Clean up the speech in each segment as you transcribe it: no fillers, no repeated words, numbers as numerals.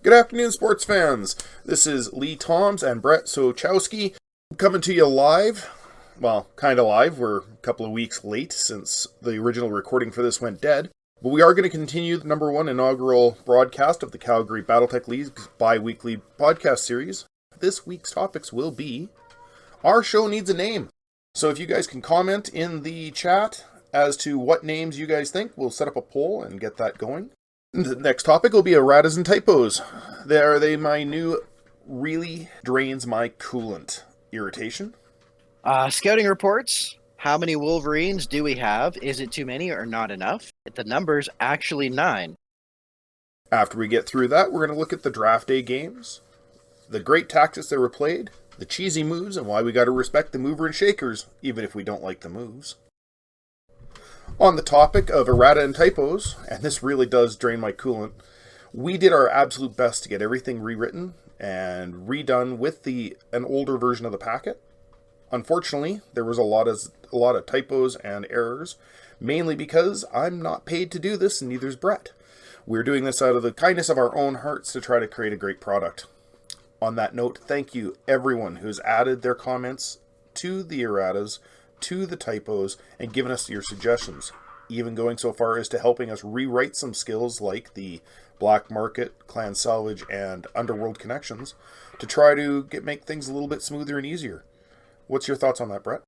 Good afternoon, sports fans. This is Lee Toms and Brett Sochowski coming to you live. Well, kind of live. We're a couple of weeks late since the original recording for this went dead. But we are going to continue the number one inaugural broadcast of the Calgary Battletech League bi-weekly podcast series. This week's topics will be Our Show Needs a Name. So if you guys can comment in the chat as to what names you guys think, we'll set up a poll and get that going. The next topic will be Erratas and Typos. Are they my new really drains my coolant irritation? Scouting reports. How many Wolverines do we have? Is it too many or not enough? The number's actually 9. After we get through that, we're going to look at the draft day games, the great tactics that were played, the cheesy moves, and why we got to respect the mover and shakers, even if we don't like the moves. On the topic of Errata and Typos, and this really does drain my coolant, we did our absolute best to get everything rewritten and redone with an older version of the packet. Unfortunately, there was a lot of typos and errors, mainly because I'm not paid to do this, and neither is Brett. We're doing this out of the kindness of our own hearts to try to create a great product. On that note, thank you everyone who's added their comments to the erratas, to the typos, and given us your suggestions, even going so far as to helping us rewrite some skills like the Black Market, Clan Salvage, and Underworld connections to try to make things a little bit smoother and easier. What's your thoughts on that, Brett?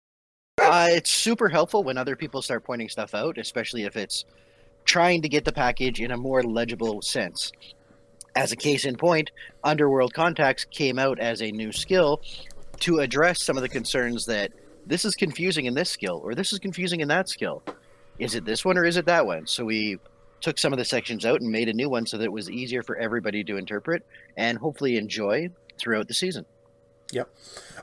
It's super helpful when other people start pointing stuff out, especially if it's trying to get the package in a more legible sense. As a case in point, Underworld Contacts came out as a new skill to address some of the concerns that this is confusing in this skill, or this is confusing in that skill. Is it this one or is it that one? So we took some of the sections out and made a new one so that it was easier for everybody to interpret and hopefully enjoy throughout the season. Yep.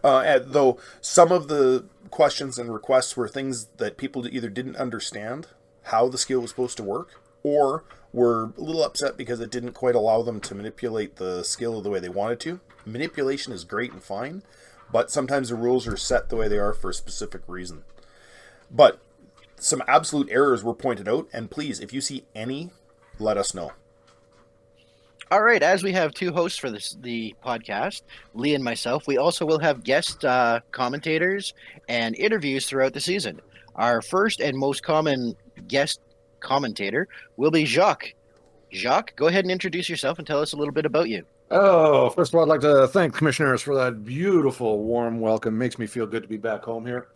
Though some of the questions and requests were things that people either didn't understand how the skill was supposed to work, or were a little upset because it didn't quite allow them to manipulate the skill the way they wanted to. Manipulation is great and fine, but sometimes the rules are set the way they are for a specific reason. But some absolute errors were pointed out, and please, if you see any, let us know. All right, as we have two hosts for the podcast, Lee and myself, we also will have guest commentators and interviews throughout the season. Our first and most common guest commentator will be Jacque. Jacque, go ahead and introduce yourself and tell us a little bit about you. Oh, first of all, I'd like to thank commissioners for that beautiful, warm welcome. Makes me feel good to be back home here.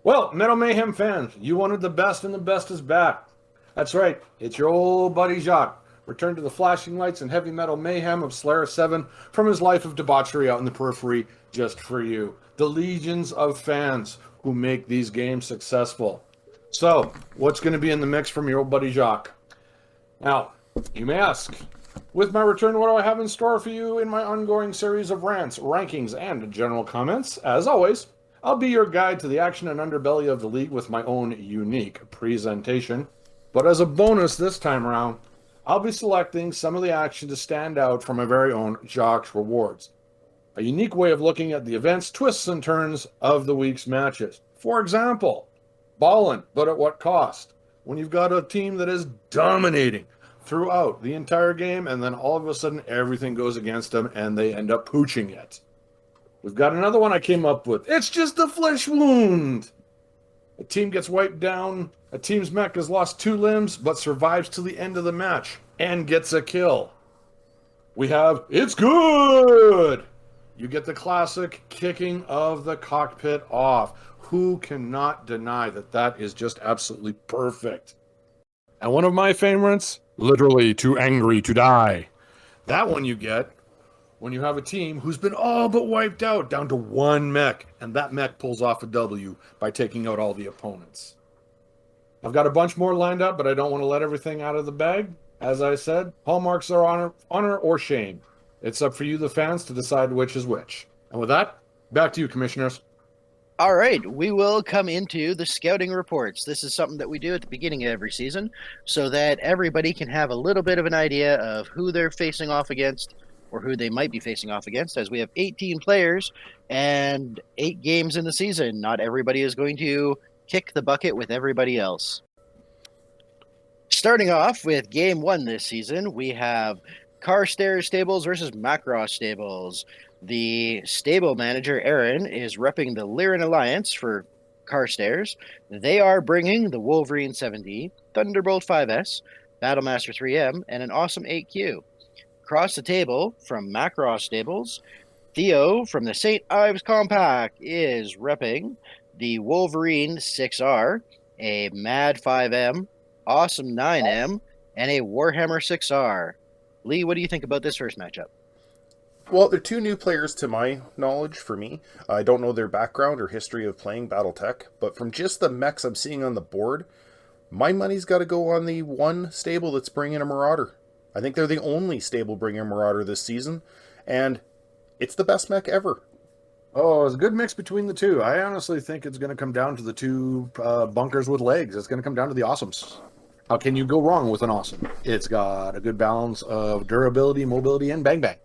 Well, Metal Mayhem fans, you wanted the best, and the best is back. That's right, it's your old buddy Jacque, returned to the flashing lights and heavy metal mayhem of Slayer 7 from his life of debauchery out in the periphery just for you, the legions of fans who make these games successful. So, what's going to be in the mix from your old buddy Jacque? Now, you may ask, with my return, what do I have in store for you in my ongoing series of rants, rankings, and general comments? As always, I'll be your guide to the action and underbelly of the league with my own unique presentation. But as a bonus this time around, I'll be selecting some of the action to stand out from my very own Jacque's Rewards. A unique way of looking at the events, twists, and turns of the week's matches. For example, ballin', but at what cost? When you've got a team that is dominating throughout the entire game, and then all of a sudden everything goes against them and they end up pooching it. We've got another one I came up with. It's just a flesh wound. A team gets wiped down. A team's mech has lost 2 limbs, but survives to the end of the match and gets a kill. We have It's Good. You get the classic kicking of the cockpit off. Who cannot deny that that is just absolutely perfect? And one of my favorites, literally too angry to die. That one you get when you have a team who's been all but wiped out down to 1 mech, and that mech pulls off a W by taking out all the opponents. I've got a bunch more lined up, but I don't want to let everything out of the bag. As I said, hallmarks are honor or shame. It's up for you, the fans, to decide which is which. And with that, back to you, commissioners. All right, we will come into the scouting reports. This is something that we do at the beginning of every season so that everybody can have a little bit of an idea of who they're facing off against or who they might be facing off against, as we have 18 players and 8 games in the season. Not everybody is going to kick the bucket with everybody else. Starting off with game 1 this season, we have Carstairs Stables versus Macross Stables. The stable manager, Aaron, is repping the Lyran Alliance for Carstairs. They are bringing the Wolverine 7D, Thunderbolt 5S, Battlemaster 3M, and an awesome 8Q. Across the table from Macross Stables, Theo from the St. Ives Compact is repping the Wolverine 6R, a Mad 5M, Awesome 9M, and a Warhammer 6R. Lee, what do you think about this first matchup? Well, they're two new players to my knowledge for me. I don't know their background or history of playing Battletech, but from just the mechs I'm seeing on the board, my money's got to go on the one stable that's bringing a Marauder. I think they're the only stable bringing a Marauder this season, and it's the best mech ever. Oh, it's a good mix between the two. I honestly think it's going to come down to the two bunkers with legs. It's going to come down to the awesomes. How can you go wrong with an awesome? It's got a good balance of durability, mobility, and bang bang.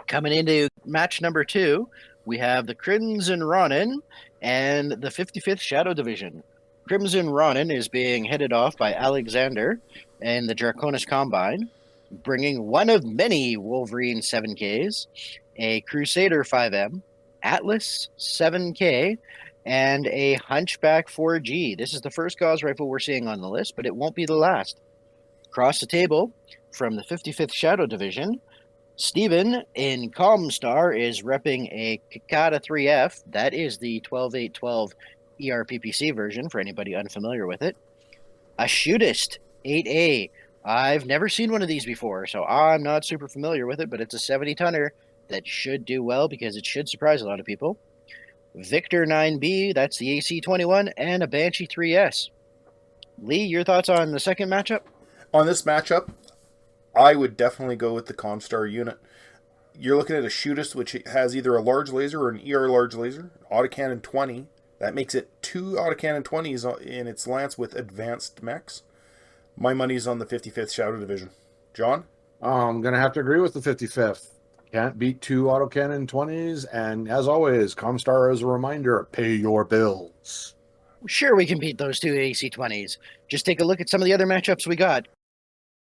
Coming into match number 2, we have the Crimson Ronin and the 55th Shadow Division. Crimson Ronin is being headed off by Alexander and the Draconis Combine, bringing one of many Wolverine 7Ks, a Crusader 5M, Atlas 7K, and a Hunchback 4G. This is the first Gauss rifle we're seeing on the list, but it won't be the last. Across the table from the 55th Shadow Division, Steven in Comstar is repping a Kakata 3F. That is the 12812 ERPPC version for anybody unfamiliar with it. A Shootist 8A. I've never seen one of these before, so I'm not super familiar with it, but it's a 70-tonner that should do well because it should surprise a lot of people. Victor 9B, that's the AC-21, and a Banshee 3S. Lee, your thoughts on the second matchup? On this matchup, I would definitely go with the Comstar unit. You're looking at a Shootist, which has either a large laser or an ER large laser, autocannon 20. That makes it 2 autocannon 20s in its lance with advanced mechs. My money's on the 55th Shadow Division. John? I'm going to have to agree with the 55th. Can't beat 2 autocannon 20s, and as always, Comstar as a reminder, pay your bills. Sure, we can beat those 2 AC-20s. Just take a look at some of the other matchups we got.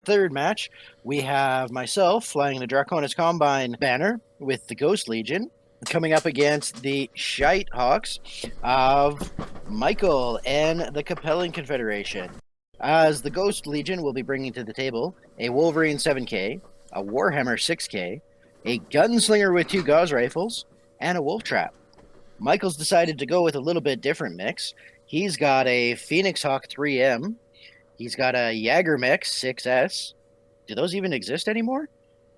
Third match, we have myself flying the Draconis Combine banner with the Ghost Legion, coming up against the Shite Hawks of Michael and the Capellan Confederation. As the Ghost Legion will be bringing to the table a Wolverine 7K, a Warhammer 6K, a Gunslinger with 2 Gauss rifles, and a Wolf Trap. Michael's decided to go with a little bit different mix. He's got a Phoenix Hawk 3M. He's got a Jagermech 6S. Do those even exist anymore?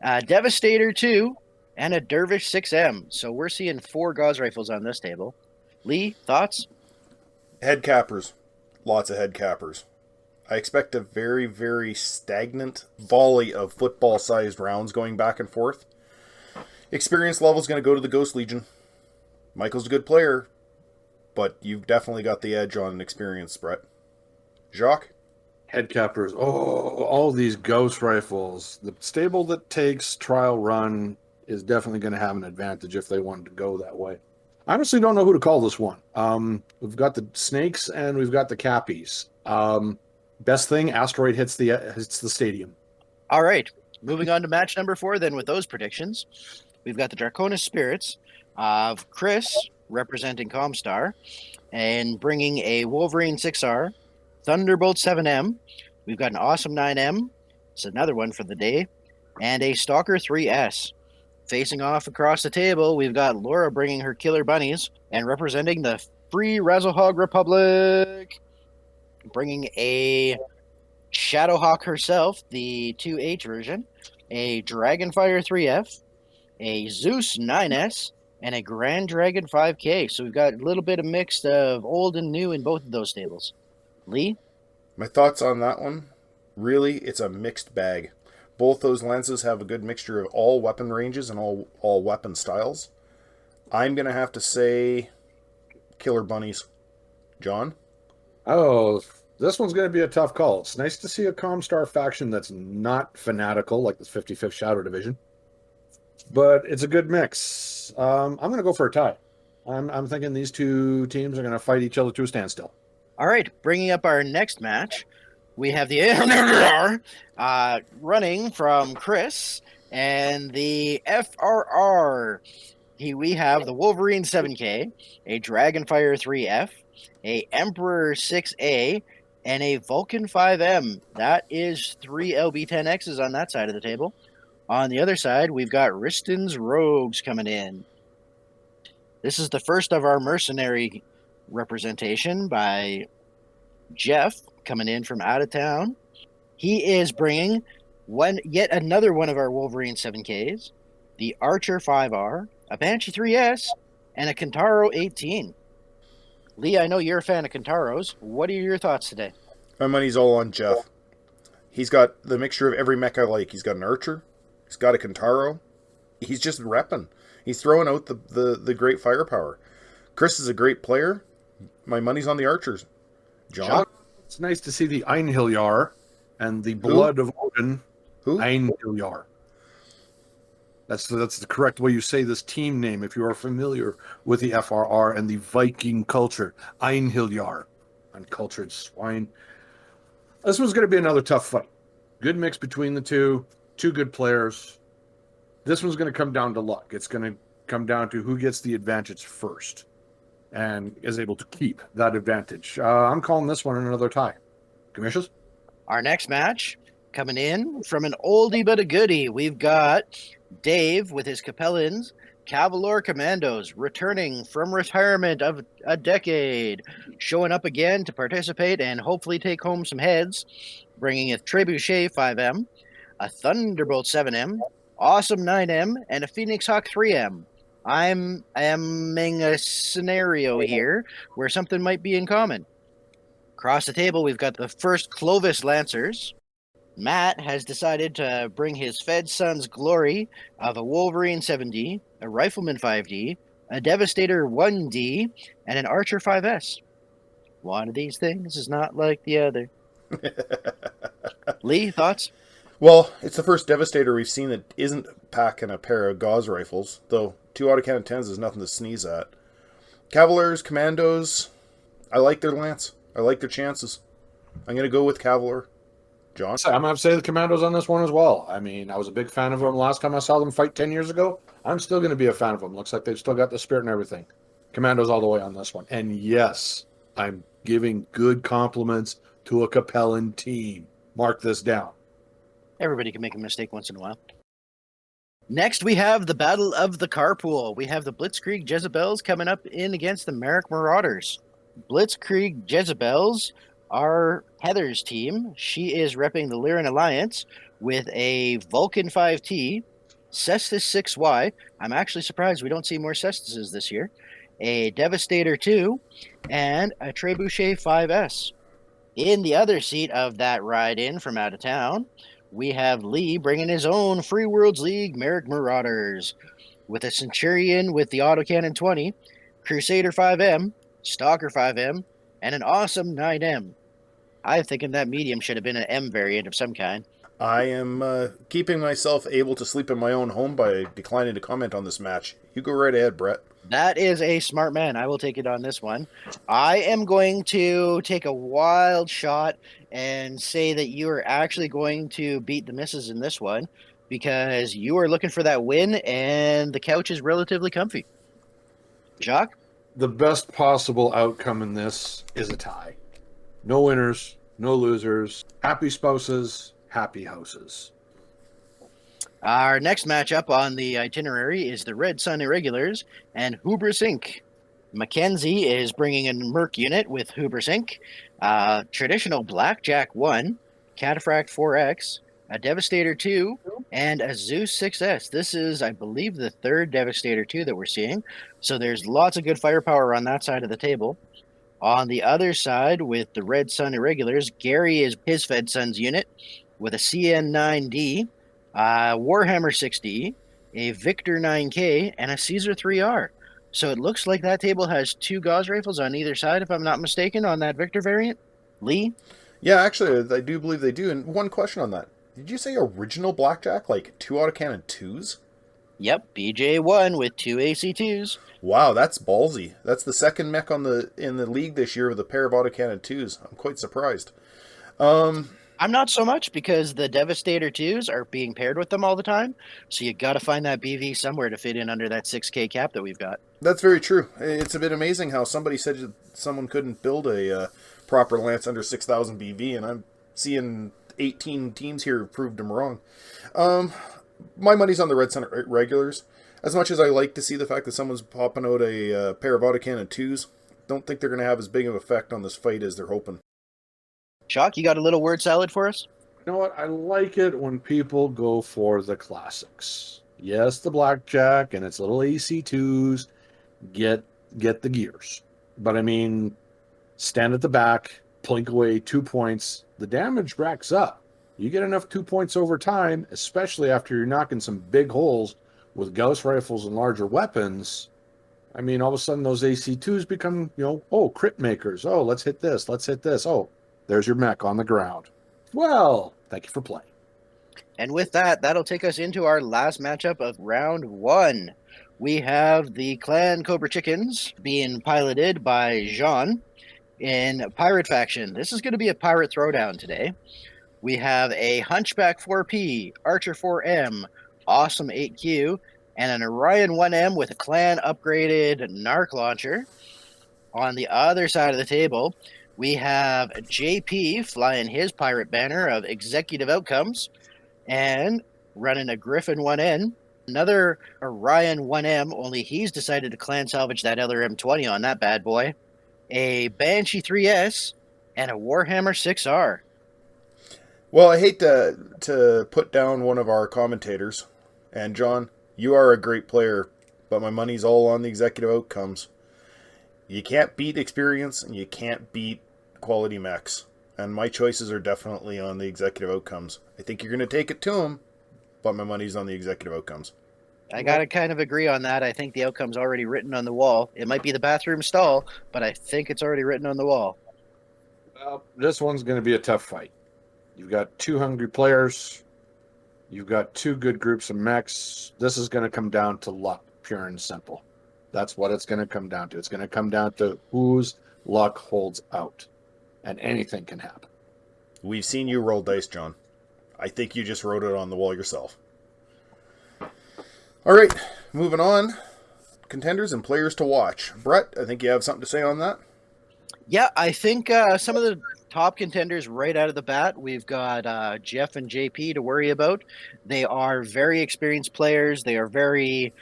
A Devastator 2 and a Dervish 6M. So we're seeing 4 Gauss rifles on this table. Lee, thoughts? Head cappers. Lots of head cappers. I expect a very, very stagnant volley of football-sized rounds going back and forth. Experience level is going to go to the Ghost Legion. Michael's a good player, but you've definitely got the edge on experience, Brett. Jacque? Head cappers. Oh, all these ghost rifles. The stable that takes trial run is definitely going to have an advantage if they wanted to go that way. I honestly don't know who to call this one. We've got the snakes and we've got the cappies. Best thing, asteroid hits the stadium. All right. Moving on to match number 4 then with those predictions. We've got the Draconis Spirits of Chris representing Comstar and bringing a Wolverine 6R, Thunderbolt 7M. We've got an Awesome 9M. It's another one for the day. And a Stalker 3S. Facing off across the table, we've got Laura bringing her Killer Bunnies and representing the Free Razzlehog Republic. Bringing a Shadowhawk herself, the 2H version, a Dragonfire 3F, a Zeus 9S, and a Grand Dragon 5K. So we've got a little bit of mix of old and new in both of those stables. Lee? My thoughts on that one? Really, it's a mixed bag. Both those lenses have a good mixture of all weapon ranges and all weapon styles. I'm going to have to say Killer Bunnies. John? Oh, this one's going to be a tough call. It's nice to see a Comstar faction that's not fanatical like the 55th Shadow Division, but it's a good mix. I'm going to go for a tie. I'm thinking these two teams are going to fight each other to a standstill. All right, bringing up our next match, We have the running from Chris and the FRR. We have the Wolverine 7K, a Dragonfire 3F, a Emperor 6A, and a Vulcan 5M. That is 3 LB10Xs on that side of the table. On the other side, we've got Riston's Rogues coming in. This is the first of our mercenary representation by Jeff coming in from out of town. He is bringing yet another one of our Wolverine 7Ks, the Archer 5R, a Banshee 3S, and a Kentaro 18. Lee, I know you're a fan of Kentaros. What are your thoughts today? My money's all on Jeff. He's got the mixture of every mech I like. He's got an Archer. He's got a Kentaro. He's just repping. He's throwing out the great firepower. Chris is a great player. My money's on the Archers. John? It's nice to see the Einhiljar and the blood of Odin. Who? Einhiljar. That's the correct way you say this team name if you are familiar with the FRR and the Viking culture. Einhiljar. Uncultured swine. This one's going to be another tough fight. Good mix between the two. Two good players. This one's going to come down to luck. It's going to come down to who gets the advantage first and is able to keep that advantage. I'm calling this one another tie. Commissions? Our next match, coming in from an oldie but a goodie, we've got Dave with his Capellans, Cavalier Commandos, returning from retirement of a decade, showing up again to participate and hopefully take home some heads, bringing a Trebuchet 5M, a Thunderbolt 7M, Awesome 9M, and a Phoenix Hawk 3M. I'm aiming a scenario here where something might be in common. Across the table, we've got the first Clovis Lancers. Matt has decided to bring his Fed Son's glory of a Wolverine 7D, a Rifleman 5D, a Devastator 1D, and an Archer 5S. One of these things is not like the other. Lee, thoughts? Well, it's the first Devastator we've seen that isn't packing a pair of Gauss rifles, though 2 autocannon 10s is nothing to sneeze at. Cavaliers, Commandos, I like their lance. I like their chances. I'm going to go with Cavalier. John? I'm going to have to say the Commandos on this one as well. I mean, I was a big fan of them last time I saw them fight 10 years ago. I'm still going to be a fan of them. Looks like they've still got the spirit and everything. Commandos all the way on this one. And yes, I'm giving good compliments to a Capellan team. Mark this down. Everybody can make a mistake once in a while. Next, we have the Battle of the Carpool. We have the Blitzkrieg Jezebels coming up in against the Merrick Marauders. Blitzkrieg Jezebels are Heather's team. She is repping the Lyran Alliance with a Vulcan 5T, Cestus 6Y. I'm actually surprised we don't see more Cestuses this year. A Devastator 2, and a Trebuchet 5S. In the other seat of that ride-in from out of town, we have Lee bringing his own Free Worlds League Merrick Marauders with a Centurion with the Autocannon 20, Crusader 5M, Stalker 5M, and an Awesome 9M. I'm thinking that medium should have been an M variant of some kind. I am keeping myself able to sleep in my own home by declining to comment on this match. You go right ahead, Brett. That is a smart man. I will take it on this one. I am going to take a wild shot and say that you are actually going to beat the misses in this one because you are looking for that win and the couch is relatively comfy. Jacque? The best possible outcome in this is a tie. No winners, no losers. Happy spouses, happy houses. Our next matchup on the itinerary is the Red Sun Irregulars and Hubris Inc. Mackenzie is bringing a Merc unit with Hubris Inc., traditional Blackjack 1, Cataphract 4X, a Devastator 2, and a Zeus 6S. This is, I believe, the third Devastator 2 that we're seeing, so there's lots of good firepower on that side of the table. On the other side, with the Red Sun Irregulars, Gary is his Fed Sun's unit with a CN9D, Warhammer 6D, a Victor 9K, and a Caesar 3R. So it looks like that table has 2 Gauss rifles on either side, if I'm not mistaken, on that Victor variant. Lee? Yeah, actually, I do believe they do. And one question on that. Did you say original Blackjack, like 2 autocannon 2s? Yep, BJ1 with 2 AC2s. Wow, that's ballsy. That's the second mech in the league this year with a pair of autocannon 2s. I'm quite surprised. I'm not so much because the Devastator 2s are being paired with them all the time. So you got to find that BV somewhere to fit in under that 6K cap that we've got. That's very true. It's a bit amazing how somebody said that someone couldn't build a proper lance under 6,000 BV, and I'm seeing 18 teams here have proved them wrong. My money's on the Red Center regulars. As much as I like to see the fact that someone's popping out a pair of autocannon 2s, don't think they're going to have as big of an effect on this fight as they're hoping. Jacque, you got a little word salad for us? You know what? I like it when people go for the classics. Yes, the blackjack and its little AC2s get the gears. But I mean, stand at the back, plink away 2 points. The damage racks up. You get enough 2 points over time, especially after you're knocking some big holes with Gauss rifles and larger weapons. I mean, all of a sudden those AC2s become, crit makers. Oh, let's hit this. Let's hit this. Oh, there's your mech on the ground. Well, thank you for playing. And with that, that'll take us into our last matchup of round 1. We have the Clan Cobra Chickens being piloted by Jean in Pirate Faction. This is going to be a pirate throwdown today. We have a Hunchback 4P, Archer 4M, Awesome 8Q, and an Orion 1M with a Clan upgraded Narc launcher. On the other side of the table, we have JP flying his pirate banner of Executive Outcomes and running a Griffin 1N. Another Orion 1M, only he's decided to clan salvage that other M20 on that bad boy. A Banshee 3S and a Warhammer 6R. Well, I hate to put down one of our commentators. And John, you are a great player, but my money's all on the Executive Outcomes. You can't beat experience, and you can't beat quality mechs. And my choices are definitely on the Executive Outcomes. I think you're going to take it to them, but my money's on the Executive Outcomes. I got to kind of agree on that. I think the outcome's already written on the wall. It might be the bathroom stall, but I think it's already written on the wall. Well, this one's going to be a tough fight. You've got 2 hungry players. You've got 2 good groups of mechs. This is going to come down to luck, pure and simple. That's what it's going to come down to. It's going to come down to whose luck holds out. And anything can happen. We've seen you roll dice, John. I think you just wrote it on the wall yourself. All right, moving on. Contenders and players to watch. Brett, I think you have something to say on that? Yeah, I think some of the top contenders right out of the bat, we've got Jeff and JP to worry about. They are very experienced players. They are very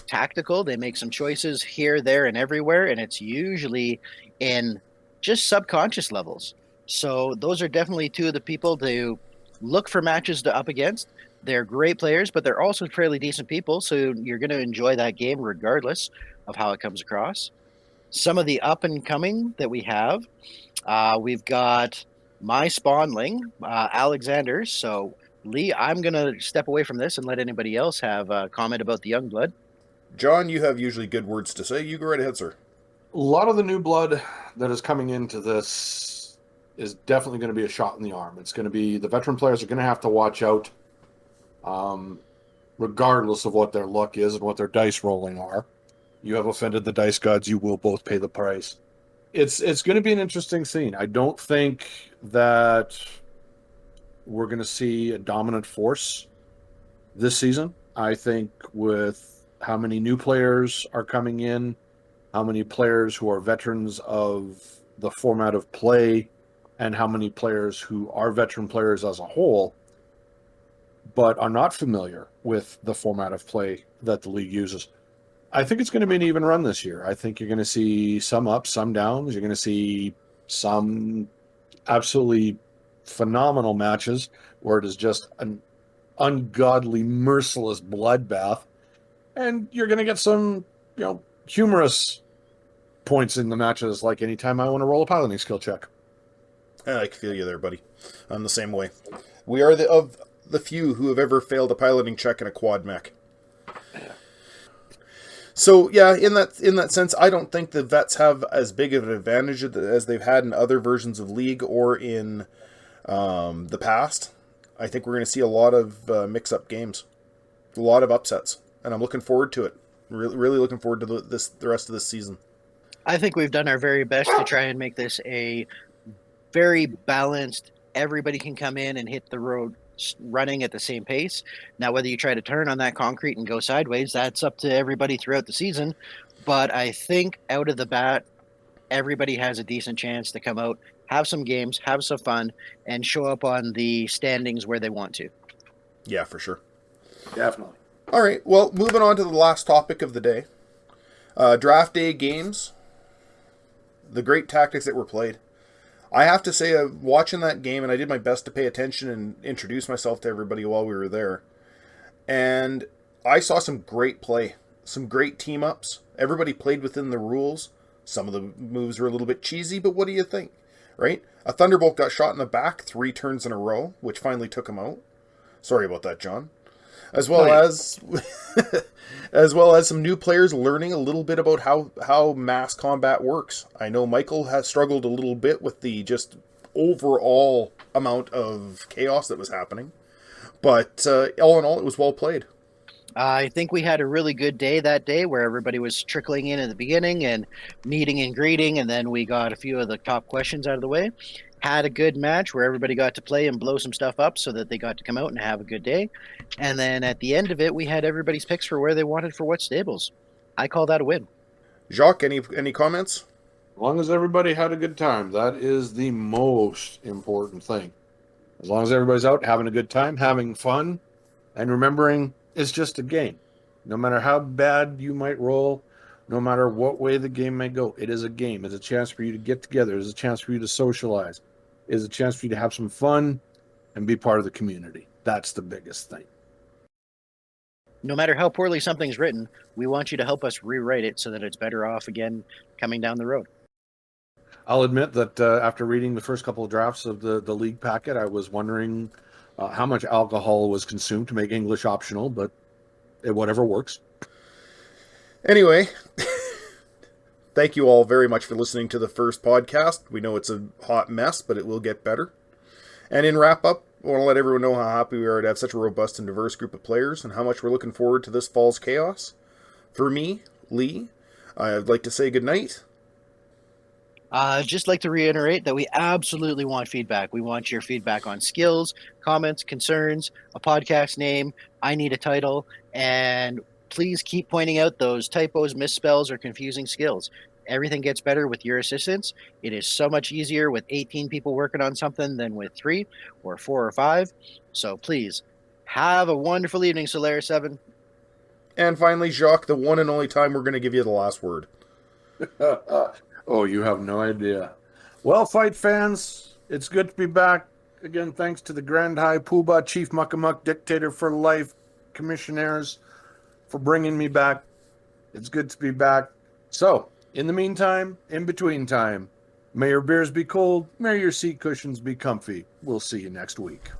tactical. They make some choices here, there, and everywhere, and it's usually in just subconscious levels. So those are definitely 2 of the people to look for matches to up against. They're great players, but they're also fairly decent people, so you're going to enjoy that game regardless of how it comes across. Some of the up and coming that we have, we've got my spawnling, Alexander. So, Lee, I'm going to step away from this and let anybody else have a comment about the young blood. John, you have usually good words to say. You go right ahead, sir. A lot of the new blood that is coming into this is definitely going to be a shot in the arm. It's going to be, the veteran players are going to have to watch out, regardless of what their luck is and what their dice rolling are. You have offended the dice gods, you will both pay the price. It's going to be an interesting scene. I don't think that we're going to see a dominant force this season. I think with how many new players are coming in, how many players who are veterans of the format of play, and how many players who are veteran players as a whole, but are not familiar with the format of play that the league uses. I think it's going to be an even run this year. I think you're going to see some ups, some downs. You're going to see some absolutely phenomenal matches where it is just an ungodly, merciless bloodbath. And you're going to get some, humorous points in the matches, like anytime I want to roll a piloting skill check. I can feel you there, buddy. I'm the same way. We are of the few who have ever failed a piloting check in a quad mech. So yeah, in that sense, I don't think the vets have as big of an advantage as they've had in other versions of League or in the past. I think we're going to see a lot of mix-up games, a lot of upsets, and I'm looking forward to it. Really looking forward to the rest of this season. I think we've done our very best to try and make this a very balanced, everybody can come in and hit the road running at the same pace. Now, whether you try to turn on that concrete and go sideways, that's up to everybody throughout the season. But I think out of the bat, everybody has a decent chance to come out, have some games, have some fun, and show up on the standings where they want to. Yeah, for sure. Definitely. All right, well, moving on to the last topic of the day. Draft day games. The great tactics that were played. I have to say, watching that game, and I did my best to pay attention and introduce myself to everybody while we were there. And I saw some great play, some great team-ups. Everybody played within the rules. Some of the moves were a little bit cheesy, but what do you think, right? A Thunderbolt got shot in the back 3 turns in a row, which finally took him out. Sorry about that, John. As well as some new players learning a little bit about how mass combat works. I know Michael has struggled a little bit with the just overall amount of chaos that was happening. But all in all, it was well played. I think we had a really good day that day where everybody was trickling in at the beginning and meeting and greeting, and then we got a few of the top questions out of the way. Had a good match where everybody got to play and blow some stuff up so that they got to come out and have a good day. And then at the end of it, we had everybody's picks for where they wanted for what stables. I call that a win. Jacque, any comments? As long as everybody had a good time, that is the most important thing. As long as everybody's out having a good time, having fun, and remembering it's just a game. No matter how bad you might roll, no matter what way the game may go, it is a game. It's a chance for you to get together. It's a chance for you to socialize. It's a chance for you to have some fun and be part of the community. That's the biggest thing. No matter how poorly something's written, we want you to help us rewrite it so that it's better off again coming down the road. I'll admit that after reading the first couple of drafts of the league packet, I was wondering how much alcohol was consumed to make English optional, but whatever works. Anyway, thank you all very much for listening to the first podcast. We know it's a hot mess, but it will get better. And in wrap up, I want to let everyone know how happy we are to have such a robust and diverse group of players and how much we're looking forward to this fall's chaos. For me, Lee, I'd like to say goodnight. I'd just like to reiterate that we absolutely want feedback. We want your feedback on skills, comments, concerns, a podcast name, I need a title, and please keep pointing out those typos, misspells, or confusing skills. Everything gets better with your assistance. It is so much easier with 18 people working on something than with 3 or 4 or 5. So please, have a wonderful evening, Solaris 7. And finally, Jacque, the one and only time we're going to give you the last word. Oh, you have no idea. Well, fight fans, it's good to be back. Again, thanks to the Grand High Poobah, Chief Muckamuck, Dictator for Life, Commissioners, for bringing me back. It's good to be back. So, in the meantime, in between time, may your beers be cold, may your seat cushions be comfy. We'll see you next week.